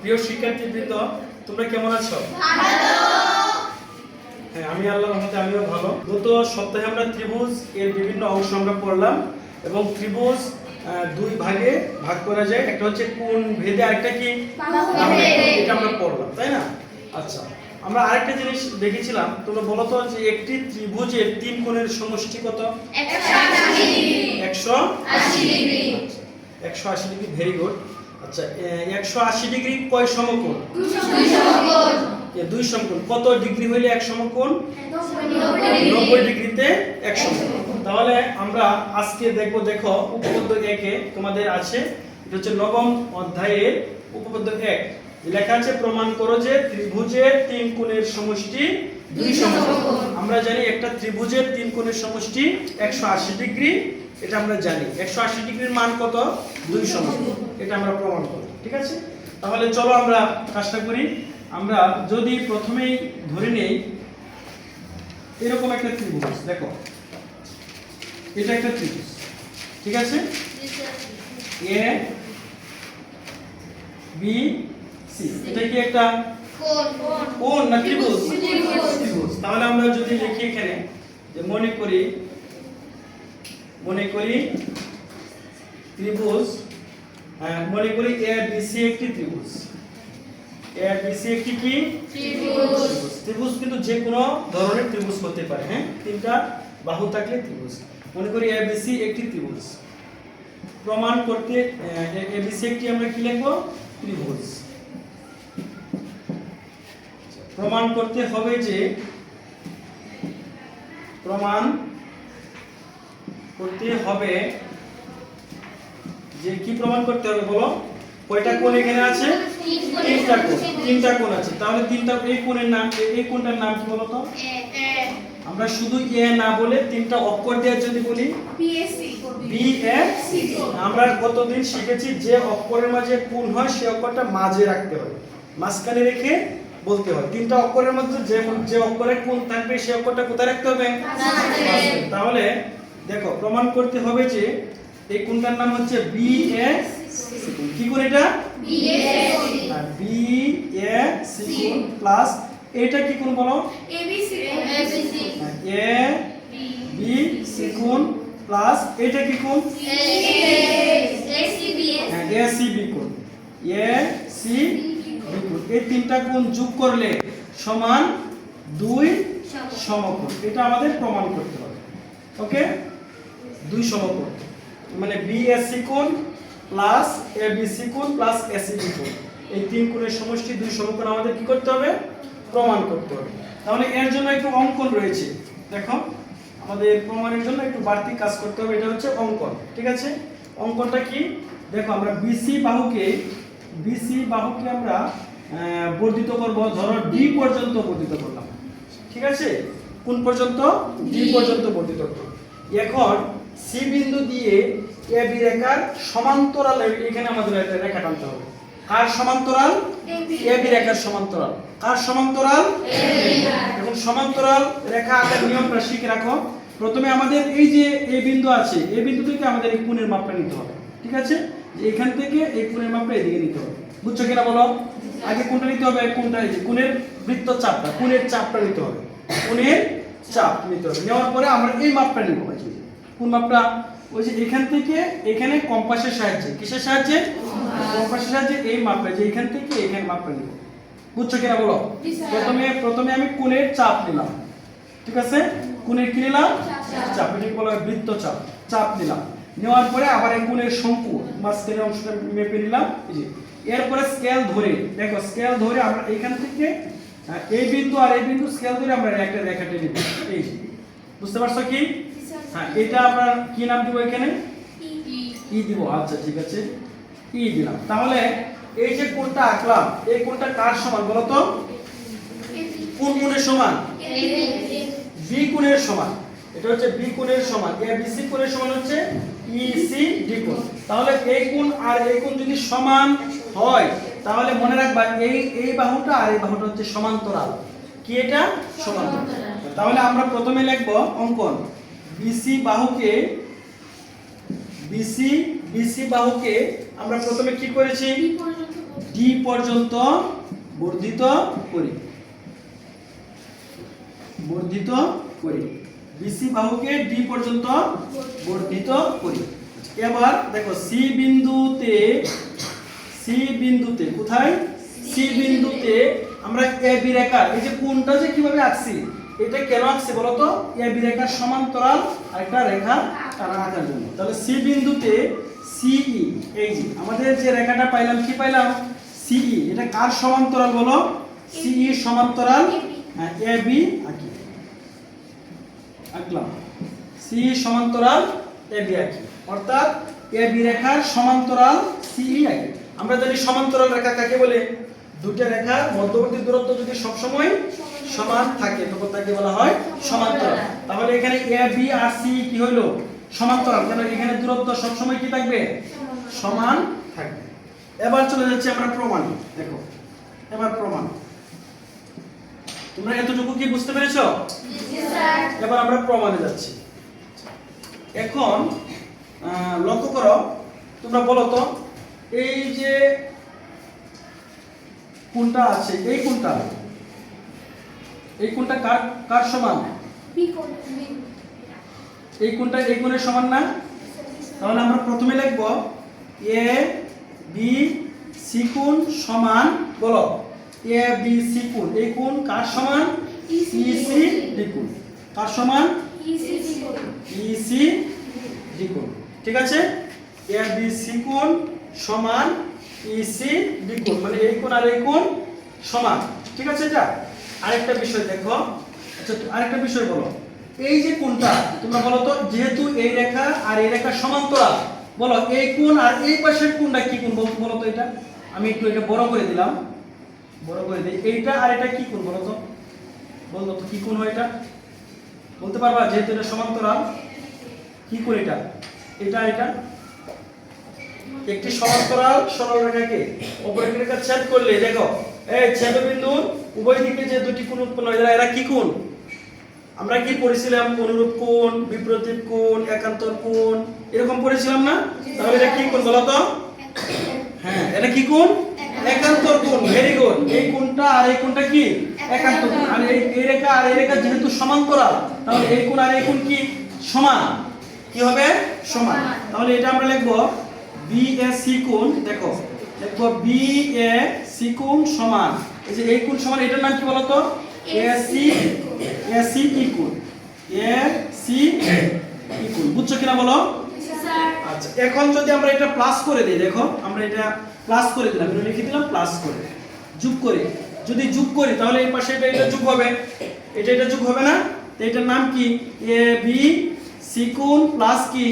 প্রিয় শিক্ষার্থীবৃন্দ, তোমরা কেমন আছো? হ্যাঁ, আমি আল্লাহর রহমতে আমিও ভালো। গত সপ্তাহে আমরা ত্রিভুজ এর বিভিন্ন অংশ আমরা পড়লাম এবং ত্রিভুজ দুই ভাগে ভাগ করা যায়, একটা হচ্ছে কোণ ভেদে, আরেকটা কি এটা আমরা পড়লাম, তাই না? আচ্ছা, আমরা আরেকটা জিনিস দেখেছিলাম, তোমরা বলো তো যে একটি ত্রিভুজের তিন কোণের সমষ্টি কত? 180 ডিগ্রি। 180 degree, very good. আচ্ছা, 180 ডিগ্রি কয় সমকোণ? 2 সমকোণ। কত ডিগ্রি হইলে এক সমকোণ? 90 ডিগ্রিতে এক সমকোণ। তাহলে আমরা আজকে দেখো উপপাদ্য 1 এ তোমাদের আছে, এটা হচ্ছে নবম অধ্যায়ের উপপাদ্য 1। লেখা আছে প্রমাণ করো যে ত্রিভুজের তিন কোণের সমষ্টি 2 সমকোণ। আমরা জানি একটা ত্রিভুজের তিন কোণের সমষ্টি 180 ডিগ্রি, এটা আমরা জানি। 180 ডিগ্রির মান কত? 2 সমকোণ। এটা আমরা প্রমাণ করব, ঠিক আছে? তাহলে চলো আমরা কাজটা করি। আমরা যদি প্রথমেই ধরে নেই এরকম একটা ত্রিভুজ, দেখো এটা একটা ত্রিভুজ, ঠিক আছে? এ বি সি, এটা কি একটা কোণ না ত্রিভুজ? ত্রিভুজ। তাহলে আমরা যদি লিখি এখানে যে মনে করি ত্রিভুজ, মনে করি এ বি সি একটি ত্রিভুজ। এ বি সি একটি কি ত্রিভুজ? ত্রিভুজ কিন্তু যে কোনো ধরনের ত্রিভুজ হতে পারে, হ্যাঁ, তিনটা বাহু থাকলে ত্রিভুজ। মনে করি এ বি সি একটি ত্রিভুজ। প্রমাণ করতে এ বি সি একটি আমরা কি লিখব? ত্রিভুজ। প্রমাণ করতে হবে যে কি প্রমাণ করতে হবে বলো? কয়টা কোণ এখানে আছে? তিনটা কোণ আছে। তাহলে তিনটা, এই কোণের নাম, এই কোণটার নাম কি বলো তো? আমরা শুধু এ না বলে তিনটা অক্ষর দিয়ে যদি বলি বি এ সি। আমরা গতদিন শিখেছি যে অক্ষরের মাঝে কোণ হয় সেই অক্ষরটা মাঝে রাখতে হয়, মাঝখানে রেখে বলতে হয়। তিনটা অক্ষরের মধ্যে যে অক্ষরে কোণ থাকবে সেই অক্ষরটা কোথায় রাখতে হবে? তাহলে দেখো প্রমাণ করতে হবে যে এই কোণটার নাম হচ্ছে বি এ সি কোণ। কি কোণ এটা? বি এ সি কোণ প্লাস এটা কি কোণ বলো? এ বি সি কোণ প্লাস এটা কি কোণ? এ সি বি কোণ। এই তিনটা কোণ যোগ করলে সমান 2 সমকোণ। এটা আমাদের প্রমাণ করতে হবে। ওকে, 2 সমকোণ মানে বিএসসি কোণ প্লাস এবিসি কোণ প্লাস এসিবি কোণ, এই তিন কোণের সমষ্টি 2 সমকোণ আমাদের কি করতে হবে? প্রমাণ করতে হবে। তাহলে এর জন্য একটু অঙ্কন রয়েছে। দেখো, আমাদের প্রমাণের জন্য একটু বাড়তি কাজ করতে হবে, এটা হচ্ছে অঙ্কন, ঠিক আছে? অঙ্কনটা কি? দেখো, আমরা বিসি বাহুকে আমরা বর্ধিত করব। ধরো ডি পর্যন্ত বর্ধিত করলাম, ঠিক আছে? কোন পর্যন্ত? ডি পর্যন্ত বর্ধিত করব। এখন সি বিন্দু দিয়ে এ বি রেখার সমান্তরাল এখানে আমাদের একটা রেখা টানতে হবে। কার সমান্তরাল? এ বি রেখার সমান্তরাল। কার সমান্তরাল? এখন সমান্তরাল রেখা আঁকার নিয়মটা শিখে রাখো। প্রথমে আমাদের এই যে এ বিন্দু আছে, এই বিন্দু থেকে আমাদের এই কোণের মাপটা নিতে হবে, ঠিক আছে? এখান থেকে এই কোণের মাপটা এদিকে নিতে হবে। বুঝছো কিনা বলো? আগে কোণটা নিতে হবে, কোণটা এই যে কোণের বৃত্তচাপটা, কোণের চাপটা নিতে হবে। কোণের চাপ নিতে হবে। নেওয়ার পরে আমরা এই মাপটা নিব। কোন মাপটা? ওই যে এখান থেকে এখানে কম্পাসের সাহায্যে, কিসের সাহায্যে? কম্পাসের সাহায্যে এই মাপটা, যে এখান থেকে এখানে মাপটা নিব। বুঝছো কিনা বলো? প্রথমে আমি কোণের চাপ নিলাম, ঠিক আছে? কোণের কি নিলাম? চাপ। এটাকে বলা হয় বৃত্তচাপ। চাপ নিলাম, নেওয়ার পরে আবার এই কোণের শঙ্কু মাঝখানের অংশটা মেপে নিলাম। এই যে এরপরে স্কেল ধরে, দেখো স্কেল ধরে আমরা এখান থেকে এই বিন্দু আর এই বিন্দু স্কেল ধরে আমরা একটা রেখা টেনে নিব। এই বুঝতে পারছো কি? হ্যাঁ, এটা আমরা কি নাম দিব? এখানে ই দিব। আচ্ছা, ঠিক আছে, ই দিলাম। তাহলে এই যে কোণটা আঁকলাম, এই কোণটা কার সমান বলো তো? কোন কোণের সমান? বি কোণের সমান। এটা হচ্ছে বি কোণের সমান। এ বি সি কোণের সমান হচ্ছে ই সি ডি কোণ। তাহলে এই কোণ আর এই কোণ যদি সমান হয় তাহলে মনে রাখবা এই বাহুটা আর এই বাহুটা হচ্ছে সমান্তরাল। কি এটা? সমান্তরাল। তাহলে আমরা প্রথমে লিখব অঙ্কন। বিসি বাহুকে আমরা প্রথমে কি করেছি? ডি পর্যন্ত বর্ধিত করি, বিসি বাহুকে ডি পর্যন্ত বর্ধিত করি। এবার দেখো সি বিন্দুতে কোথায়, সি বিন্দুতে আমরা এ বি রেখা, এই যে কোণটা যে কিভাবে আঁকছি, এটা কেন আঁকছি বলতো, এ বি রেখার সমান্তরাল একটা রেখা টানা আঁকার জন্য। তাহলে সি বিন্দুতে সিই, এই যে আমাদের যে রেখাটা পাইলাম, কি পাইলাম, সিই, এটা কার সমান্তরাল বলো, সিই সমান্তরাল এ বি আঁকলাম, সিই সমান্তরাল এ বি আঁকি, অর্থাৎ এ বি রেখার সমান্তরাল সিই আঁকি। আমরা জানি সমান্তরাল রেখা কাকে বলে, দুটো রেখার মধ্যবর্তী দূরত্ব যদি সবসময় সমান থাকে তখন তাকে বলা হয় সমান্তরাল। তাহলে এখানে এ বি আর সি কি হলো, সমান্তরাল, কেন এখানে দূরত্ব সবসময় কি থাকবে, সমান থাকবে। এবার চলে যাচ্ছে আমরা প্রমাণে। দেখো এবার প্রমাণ, তোমরা এতটুকু কি বুঝতে পেরেছো? এবার আমরা প্রমাণে যাচ্ছি। এখন লক্ষ্য করো, তোমরা বলো তো, এই যে কোণটা আছে, এই কোণটা কার সমান, এই কোণটা এই কোণের সমান না? তাহলে আমরা প্রথমে লিখব এ বি সি কোণ সমান, বলো এ বি সি কোণ, এই কোণ কার সমান, ইসি ডি কোণ, কার সমান, ইসি ডি কোণ। ঠিক আছে, এ বি সি কোণ সমান ইসি ডি কোণ, মানে এই কোণ আর এই কোণ সমান। ঠিক আছে, এটা আরেকটা বিষয় দেখো। আচ্ছা আরেকটা বিষয় বলো, এই যে কোণটা তোমরা বলো তো, যেহেতু এই রেখা আর এই রেখা সমান্তরাল, বলো এই কোণ আর এই পাশের কোণটা কি কোণ বলো তো, এটা আমি একটু এটা বড় করে দিলাম, বড় করে দিই, এইটা আর এটা কি কোণ বলো তো, কি কোণ হয় এটা, বলতে পারবা? যেহেতু এটা সমান্তরাল, কি কোণ এটা, এটা একটি সমান্তরাল সরল রেখাকে অপর একটি রেখা ছেদ করলে, দেখো এই ছেদবিন্দুর উভয় দিকে যে দুটি কোণ উৎপন্ন হয়, এরা কি কোণ? আমরা কি পড়েছিলাম? অনুরূপ কোণ, বিপরীত কোণ, একান্তর কোণ, এরকম পড়েছিলাম না? তাহলে এটা কি কোণ বলো তো? হ্যাঁ, এটা কি কোণ? একান্তর কোণ। Very good. এই কোণটা আর এই কোণটা কি? একান্তর কোণ। আর এই রেখা আর এই রেখা যেহেতু সমান্তরাল, তাহলে এই কোণ আর এই কোণ কি সমান? কি হবে? সমান। তাহলে এটা আমরা লিখব বিএসি কোণ, দেখো লিখব বিএসি কোণ সমান, এই যে এই কোণ সমান, এটার নাম কি বলো তো? এসি কোণ, এসি কোণ। বুঝছো কিনা বলো? আচ্ছা, এখন যদি আমরা এটা প্লাস করে দেই, দেখো আমরা এটা প্লাস করে দিলাম, এটা লিখে দিলাম প্লাস করে, যোগ করে, যদি যোগ করি তাহলে এই পাশে এটা যোগ হবে, এটা যোগ হবে না? তো এটার নাম কি? এ বি সি কোণ প্লাস কি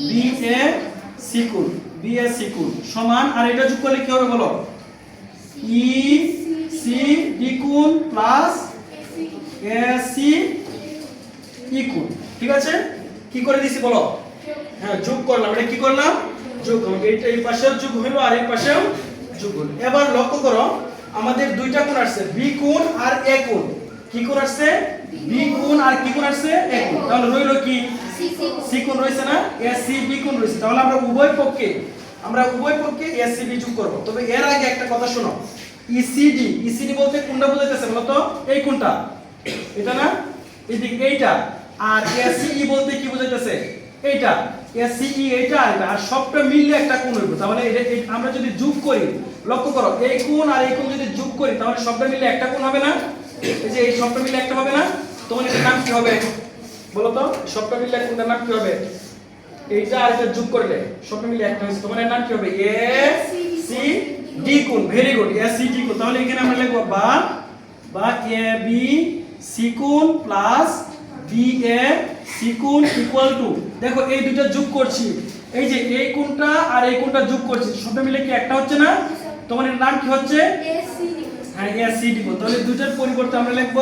বি এ সি কোণ, বি এ সি কোণ সমান, আর এটা যোগ করলে কি হবে বলো? ই সি ডি কোণ প্লাস এ সি ই কোণ। ঠিক আছে, কি করে দিছি বলো? হ্যাঁ, যোগ করলাম। এটা কি করলাম? যোগ। এই পাশেও যোগ হলো আর এই পাশেও যোগ হলো। এবার লক্ষ্য করো, আমাদের দুইটা কোণ আসছে, বি কোণ আর এ কোণ। কি কোণ আসছে? বি কোণ আর কি কোণ আসছে? এ কোণ। তাহলে রইল কি? সি কোণ রইছে না? এ সি বি কোণ রইছে। তাহলে আমরা উভয় পক্ষে এ সি বি যোগ করব। তবে এর আগে একটা কথা শোনো, ইসিডি বলতে কোনটা বোঝাইতেছে বলো তো? এই কোণটা, এটা না? এদিক এইটা। আর এসিই বলতে কি বোঝাইতেছে? এইটা। এসিই এইটা আর এটা, আর সবটা মিললে একটা কোণ হইব। তাহলে এটা আমরা যদি যোগ করি, লক্ষ্য করো, এই কোণ আর এই কোণ যদি যোগ করি তাহলে সবটা মিলে একটা কোণ হবে না? এই যে এই সবটা মিলে একটা হবে না? তোমার এটার নাম কি হবে বলো তো? সবটা মিলে কোণটার নাম কি হবে? এইটা আর এটা যোগ করলে সবটা মিলে একটা হইছে, তোমার এর নাম কি হবে? এ সি ডি কোণ। Very good, A C D কোণ। তাহলে এখানে আমরা লিখব বা এ বি সি কোণ প্লাস বি এ সি কোণ ইকুয়াল টু, দেখো এই দুটো যোগ করছি, এই যে এই কোণটা আর এই কোণটা যোগ করছি, সবটা মিলে কি একটা হচ্ছে না? তোমার এর নাম কি হচ্ছে? হ্যাঁ, এ সি ডি কোণ। তাহলে দুটোর পরিবর্তে আমরা লিখব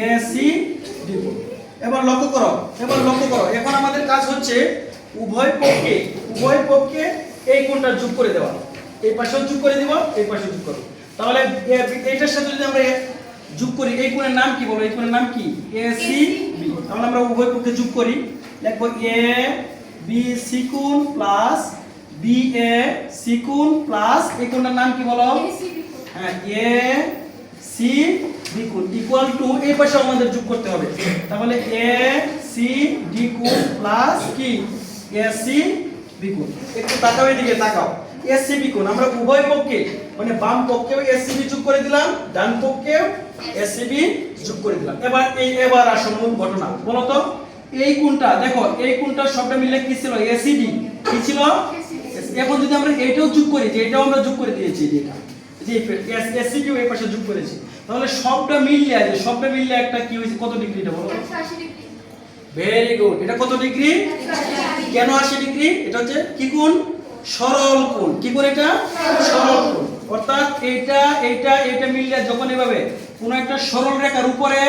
এ সি ডি কোণ। এবার লক্ষ্য করো, এখন আমাদের কাজ হচ্ছে উভয় পক্ষে এই কোণটা যোগ করে দেওয়া। এই পাশেও যোগ করে দিব, এই পাশেও যোগ করব। তাহলে এইটার সাথে যদি আমরা যোগ করি, এই কোণের নাম কি বলো? এই কোণের নাম কি? A C B. তাহলে আমরা উভয় পক্ষে যোগ করি, লিখব এ বি সি কোণ প্লাস বি এ সি কোণ প্লাস এই কোণটার নাম কি বলো? হ্যাঁ, এ সি বি কোণ ইকুয়াল টু এই পাশে আমাদের যোগ করতে হবে। তাহলে এ সি ডি কোণ প্লাস কি এ সি বি কোণ। একটু তাকাও, এদিকে তাকাও। এ সি বি কোণ আমরা উভয় পক্ষে মানে বাম পক্ষেও এ সি বি যোগ করে দিলাম, ডান পক্ষেও এ সি বি যোগ করে দিলাম। এবার আসো মূল ঘটনা। বলো তো এই কোণটা দেখো, এই কোণটা সবটা মিলে কি ছিল? এসিডি কি ছিল? এখন যদি আমরা এইটাও যোগ করি, যে এটাও আমরা যোগ করে দিয়েছি, যেটা যে এসিডিও এই পাশে যোগ করেছি, তাহলে সবটা মিললে আছে, সবটা মিললে একটা কি হইছে? কত ডিগ্রি এটা বলো? 180 ডিগ্রি। Very good. এটা কত ডিগ্রি? কেন 80 ডিগ্রি? এটা হচ্ছে কি কোণ? সরল কোণ। কি কোণ এটা? সরল কোণ। অর্থাৎ এইটা মিললে যখন এভাবে কোন একটা সরল রেখার উপরে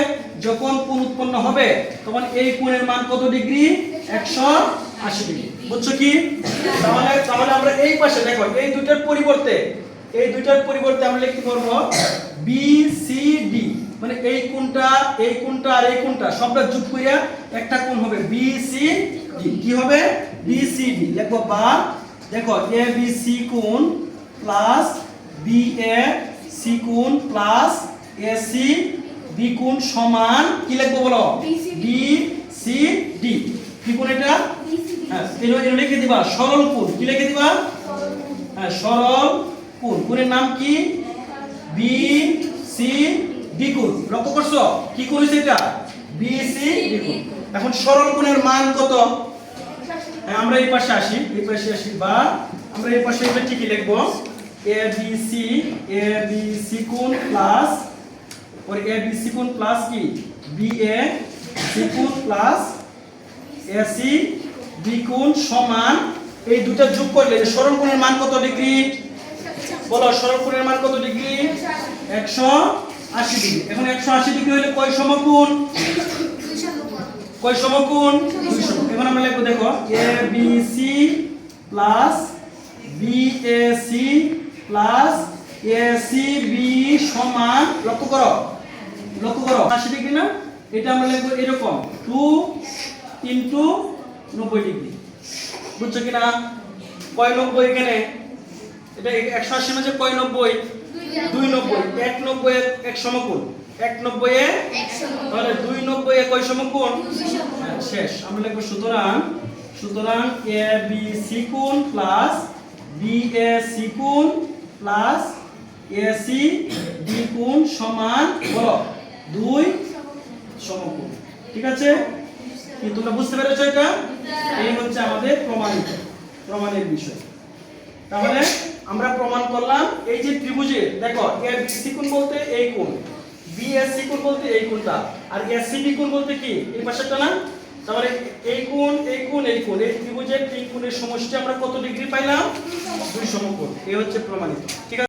যখন কোণ উৎপন্ন হবে, তখন এই কোণের মান কত ডিগ্রি? 180 ডিগ্রি। বুঝছো কি? তাহলে আমরা এই পাশে দেখো, এই দুইটার পরিবর্তে আমরা লিখতে পারবো বি সি ডি, মানে এই কোণটা আর এই কোণটা সবটা যোগ করিয়া একটা কোণ হবে বি সি ডি। কি হবে? বি সি ডি লিখবো। বা দেখো এ বি সি কোণ প্লাস বি এ সি কোণ প্লাস এ সি বি কোণ সমান কি লিখবো বলো? B C D. কি কোণ এটা? হ্যাঁ, এটা লিখে দিবা সরল কোণ। কি লিখে দিবা? হ্যাঁ, সরল কোণ। কোণের নাম কি? বি সি ডি কোণ। লক্ষ্য করছো কি করেছে এটা? বি সি ডি কোণ। এখন সরল কোণের মান কত? হ্যাঁ, আমরা এই পাশে আসি, বা আমরা এই পাশে এটা ঠিকই লিখবো এ বি সি কোণ প্লাস এ বি সি কোণ প্লাস কি বি এ সি কোণ প্লাস এ সি বি কোণ সমান এই দুটো যোগ করলে সরল কোণের মান কত ডিগ্রি? বলো সরল কোণের মান কত ডিগ্রি? 180 ডিগ্রি। এখন 180 ডিগ্রি হলে কয় সমকোণ? কয় সমকোণ? 2 সমকোণ। এখন আমরা লিখব দেখো A B c plus B A c plus A C b সমান লক্ষ্য করো 80 ডিগ্রি না? এটা আমরা লিখব এরকম 2 ইনটু 90 ডিগ্রি। বুঝছো কিনা? কয় 90 এখানে? এটা 180 মাঝে কয় 90? 290। 190 এক সমকোণ। 190 এ তাহলে 290 এ কয় সমকোণ? হ্যাঁ, শেষ। আমরা লিখব সুতরাং এ বি সি কোণ প্লাস বি এ সি কোণ প্লাস এ সি ডি কোণ সমান বলো 2 সমকোণ। ঠিক আছে? কি তোমরা বুঝতে পেরেছো এটা? এই হচ্ছে আমাদের প্রমাণের বিষয়। তাহলে আমরা প্রমাণ করলাম এই যে ত্রিভুজের দেখো এ বি সি কোণ বলতে এই কোণ, বি এ সি কোণ বলতে এই কোণটা, আর এ সি বি কোণ বলতে কি এই পাশেরটা না? তাহলে এই কোণ এই ত্রিভুজের তিন কোণের সমষ্টি আমরা কত ডিগ্রি পাইলাম? 2 সমকোণ। এই হচ্ছে প্রমাণিত। ঠিক আছে?